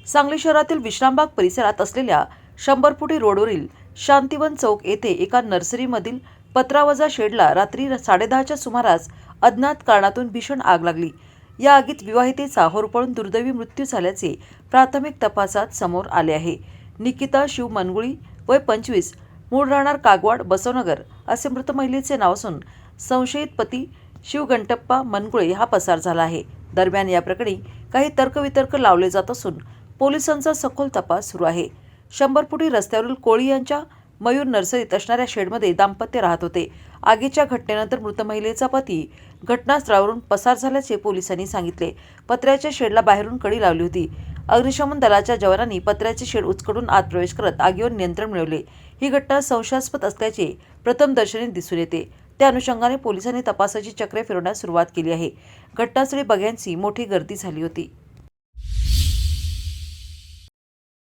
सांगली शहरातील विश्रामबाग परिसरात असलेल्या 100 फुटी रोडवरील शांतिवन चौक येथे एका नर्सरीमधील पत्रावजा शेडला रात्री 10:30च्या सुमारास अज्ञात कारणातून भीषण आग लागली। या आगीत विवाहितेचा होरपळून दुर्दैवी मृत्यू झाल्याचे प्राथमिक तपासात समोर आले आहे। निकिता शिव मनगुळी वय 25, मूळ राहणार कागवाड बसवनगर असे मृत महिलेचे नाव असून संशयित पती शिवगणपप्पा मनगुळे हा पसार झाला आहे। दरम्यान या प्रकरणी काही तर्कवितर्क लावले जात असून पोलिसांचा सखोल तपास सुरू आहे। 100 फुटी रस्त्यावरील कोळी यांच्या मयूर नर्सरीत असणाऱ्या शेडमध्ये दाम्पत्य राहत होते। आगीच्या घटनेनंतर मृत महिलेचा पती घटनास्थळावरून पसार झाल्याचे पोलिसांनी सांगितले। पत्र्याच्या शेडला बाहेरून कडी लावली होती। अग्निशमन दलाच्या जवानांनी पत्र्याचे शेड उचकडून आत प्रवेश करत आगीवर नियंत्रण मिळवले। ही घटना संशयास्पद असल्याचे प्रथमदर्शनी दिसून येते। त्या अनुषंगाने पोलिसांनी तपासाची चक्रे फिरवण्यास सुरुवात केली आहे। घटनास्थळी बघ्यांची मोठी गर्दी झाली होती।